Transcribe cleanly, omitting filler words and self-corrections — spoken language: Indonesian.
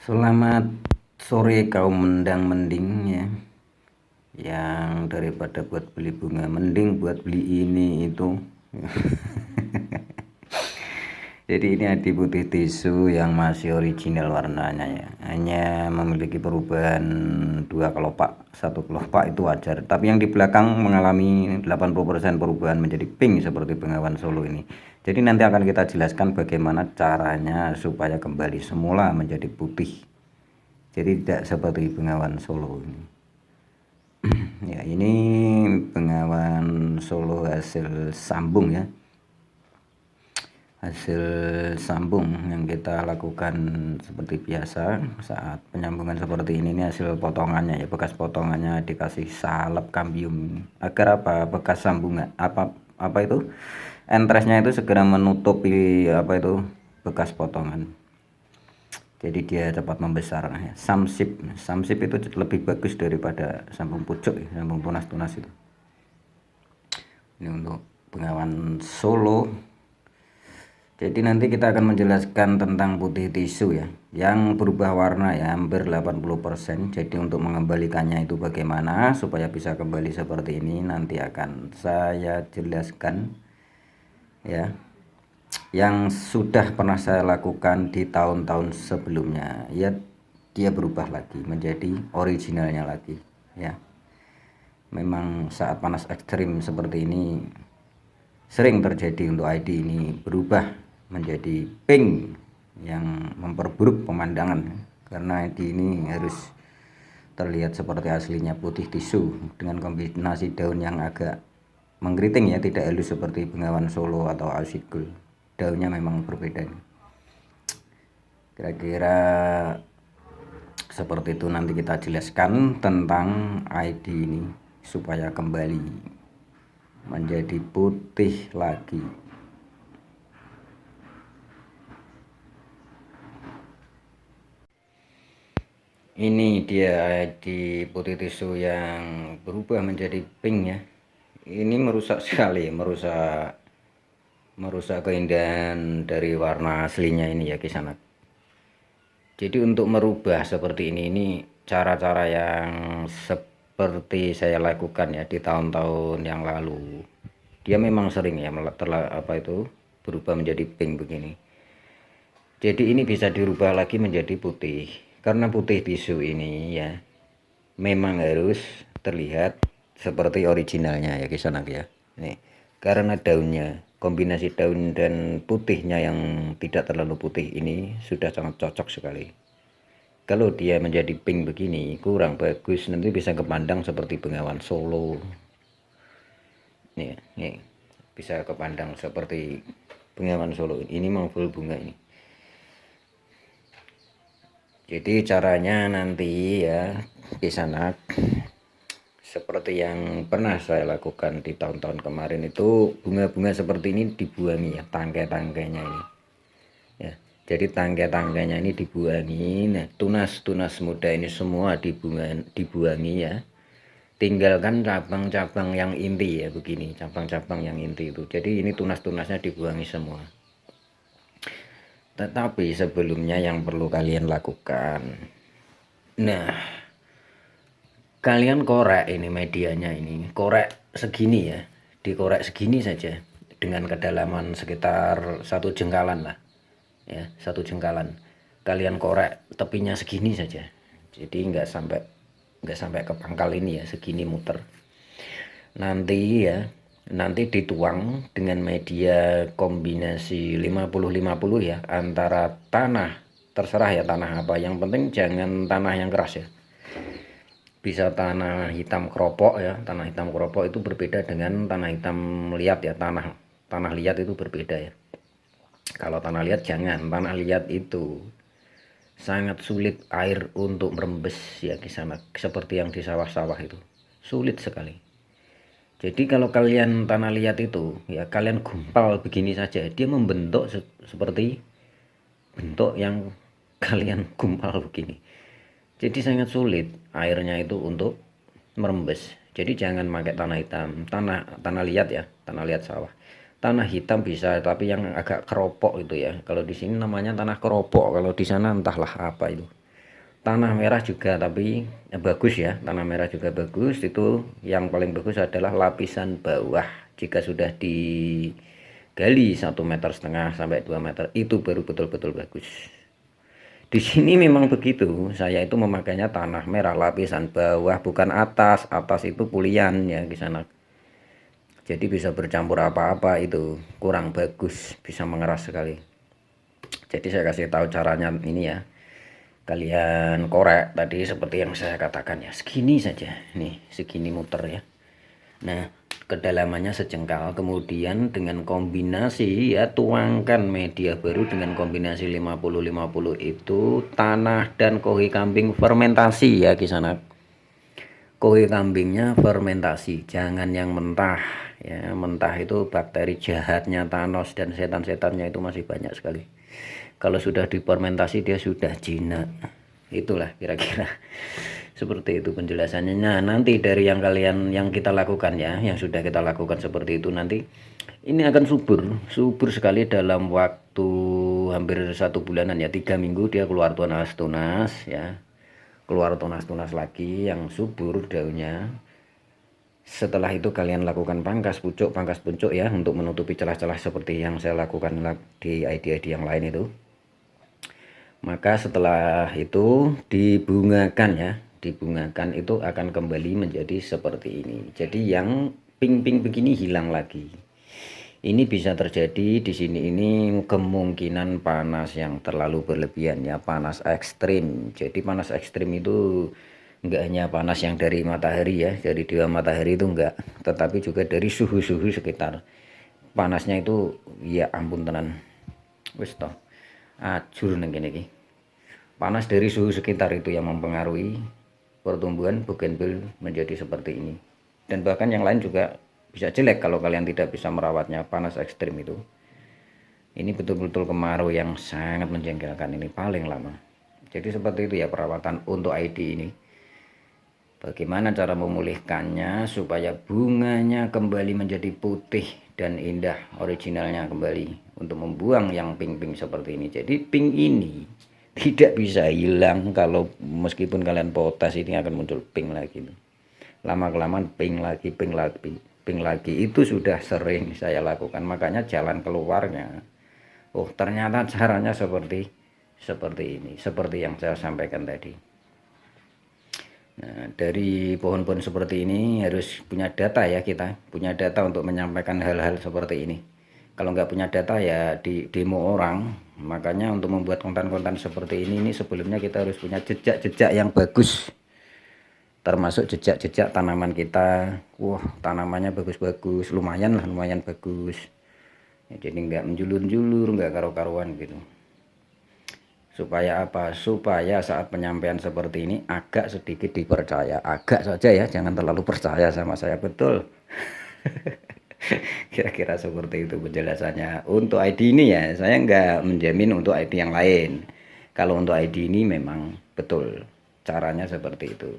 Selamat sore kaum mendang-mending ya, yang daripada buat beli bunga mending buat beli ini itu. Jadi ini adi putih tisu yang masih original warnanya ya, hanya memiliki perubahan dua kelopak, satu kelopak itu wajar, tapi yang di belakang mengalami 80% perubahan menjadi pink seperti bengawan Solo ini. Jadi nanti akan kita jelaskan bagaimana caranya supaya kembali semula menjadi putih, jadi tidak seperti bengawan Solo ini. Ya, ini bengawan Solo hasil sambung ya, hasil sambung yang kita lakukan seperti biasa saat penyambungan seperti ini hasil potongannya ya, bekas potongannya dikasih salep kambium agar apa, bekas sambungan apa itu entresnya itu segera menutupi apa itu bekas potongan, jadi dia cepat membesar ya. Samsip itu lebih bagus daripada sambung pucuk ya, sambung tunas-tunas itu. Ini untuk bengawan Solo. Jadi nanti kita akan menjelaskan tentang putih tisu ya, yang berubah warna ya, hampir 80%. Jadi untuk mengembalikannya itu bagaimana supaya bisa kembali seperti ini, nanti akan saya jelaskan ya, yang sudah pernah saya lakukan di tahun-tahun sebelumnya ya. Dia berubah lagi menjadi originalnya lagi ya. Memang saat panas ekstrim seperti ini sering terjadi untuk ID ini berubah menjadi pink yang memperburuk pemandangan, karena ID ini harus terlihat seperti aslinya putih tisu dengan kombinasi daun yang agak mengkeriting ya, tidak halus seperti bengawan Solo atau ausikul. Daunnya memang berbeda. Kira-kira seperti itu, nanti kita jelaskan tentang ID ini supaya kembali menjadi putih lagi. Ini dia ID putih tisu yang berubah menjadi pink ya. Ini merusak sekali, merusak keindahan dari warna aslinya ini ya kisanak. Jadi untuk merubah seperti ini cara-cara yang seperti saya lakukan ya di tahun-tahun yang lalu. Dia memang sering ya berubah menjadi pink begini. Jadi ini bisa dirubah lagi menjadi putih, karena putih tisu ini ya memang harus terlihat seperti originalnya ya kisanak ya. Nih, karena daunnya, kombinasi daun dan putihnya yang tidak terlalu putih ini sudah sangat cocok sekali. Kalau dia menjadi pink begini kurang bagus, nanti bisa kepandang seperti bengawan Solo. Nih bisa kepandang seperti bengawan Solo. Ini mau full bunga ini. Jadi caranya nanti ya kisanak seperti yang pernah saya lakukan di tahun-tahun kemarin itu, bunga-bunga seperti ini dibuangi ya, tangkai-tangkainya ini ya. Jadi tangkai-tangkainya ini dibuangi. Nah, tunas-tunas muda ini semua dibuangi ya. Tinggalkan cabang-cabang yang inti ya begini, cabang-cabang yang inti itu. Jadi ini tunas-tunasnya dibuangi semua. Tetapi sebelumnya yang perlu kalian lakukan, nah, kalian korek ini medianya, ini korek segini ya, dikorek segini saja dengan kedalaman sekitar 1 jengkalan lah ya, 1 jengkalan. Kalian korek tepinya segini saja, jadi nggak sampai ke pangkal ini ya, segini muter. Nanti ya, nanti dituang dengan media kombinasi 50-50 ya, antara tanah, terserah ya tanah apa, yang penting jangan tanah yang keras ya. Bisa tanah hitam keropok ya, tanah hitam keropok itu berbeda dengan tanah hitam liat ya, tanah liat itu berbeda ya. Kalau tanah liat jangan, tanah liat itu sangat sulit air untuk merembes ya di sana, seperti yang di sawah-sawah itu sulit sekali. Jadi kalau kalian tanah liat itu ya, kalian gumpal begini saja, dia membentuk seperti bentuk yang kalian gumpal begini. Jadi sangat sulit airnya itu untuk merembes. Jadi jangan pakai tanah hitam, tanah liat ya, tanah liat sawah. Tanah hitam bisa, tapi yang agak keropok itu ya. Kalau di sini namanya tanah keropok, kalau di sana entahlah apa itu. Tanah merah juga tapi bagus ya, tanah merah juga bagus. Itu yang paling bagus adalah lapisan bawah. Jika sudah digali 1,5 meter sampai 2 meter itu baru betul-betul bagus. Di sini memang begitu. Saya itu memakainya tanah merah lapisan bawah, bukan atas. Atas itu pulian ya di sana. Jadi bisa bercampur apa-apa, itu kurang bagus, bisa mengeras sekali. Jadi saya kasih tahu caranya ini ya. Kalian korek tadi seperti yang saya katakan ya, segini saja. Nih, segini muter ya. Nah, kedalamannya sejengkal. Kemudian dengan kombinasi ya, tuangkan media baru dengan kombinasi 50-50 itu tanah dan kohi kambing fermentasi ya di sana. Kohi kambingnya fermentasi, jangan yang mentah ya. Mentah itu bakteri jahatnya Thanos dan setan-setannya itu masih banyak sekali. Kalau sudah difermentasi dia sudah jinak. Itulah kira-kira seperti itu penjelasannya. Nah, nanti dari yang kita lakukan ya, yang sudah kita lakukan seperti itu, nanti ini akan subur sekali dalam waktu hampir 1 bulanan ya, 3 minggu dia keluar tunas-tunas ya, keluar tunas-tunas lagi yang subur daunnya. Setelah itu kalian lakukan pangkas pucuk ya, untuk menutupi celah-celah seperti yang saya lakukan di ID-ID yang lain itu. Maka setelah itu dibungakan ya, dibungakan itu akan kembali menjadi seperti ini. Jadi yang pink-pink begini hilang lagi. Ini bisa terjadi di sini, ini kemungkinan panas yang terlalu berlebihan ya, panas ekstrim. Jadi panas ekstrim itu enggak hanya panas yang dari matahari ya, dari dewa matahari itu enggak, tetapi juga dari suhu-suhu sekitar. Panasnya itu ya ampun tenan. Wis toh. Ajur neng kene iki. Panas dari suhu sekitar itu yang mempengaruhi pertumbuhan bougainville menjadi seperti ini. Dan bahkan yang lain juga bisa jelek kalau kalian tidak bisa merawatnya. Panas ekstrim itu, ini betul-betul kemarau yang sangat menjengkelkan, ini paling lama. Jadi seperti itu ya perawatan untuk ID ini. Bagaimana cara memulihkannya supaya bunganya kembali menjadi putih dan indah, originalnya kembali, untuk membuang yang pink-pink seperti ini. Jadi pink ini tidak bisa hilang, kalau meskipun kalian potas ini akan muncul pink lagi. Lama-kelamaan pink lagi, pink lagi, pink lagi. Itu sudah sering saya lakukan, makanya jalan keluarnya, oh ternyata caranya seperti ini, seperti yang saya sampaikan tadi. Nah, dari pohon-pohon seperti ini harus punya data ya, kita punya data untuk menyampaikan hal-hal seperti ini. Kalau nggak punya data ya di demo orang. Makanya untuk membuat konten-konten seperti ini sebelumnya kita harus punya jejak-jejak yang bagus, termasuk jejak-jejak tanaman kita. Wah, tanamannya bagus-bagus, lumayan bagus ya, jadi nggak menjulur-julur, nggak karu-karuan gitu. Supaya apa? Supaya saat penyampaian seperti ini agak sedikit dipercaya, agak saja ya, jangan terlalu percaya sama saya, betul. Kira-kira seperti itu penjelasannya. Untuk ID ini ya, saya nggak menjamin untuk ID yang lain. Kalau untuk ID ini memang betul caranya seperti itu.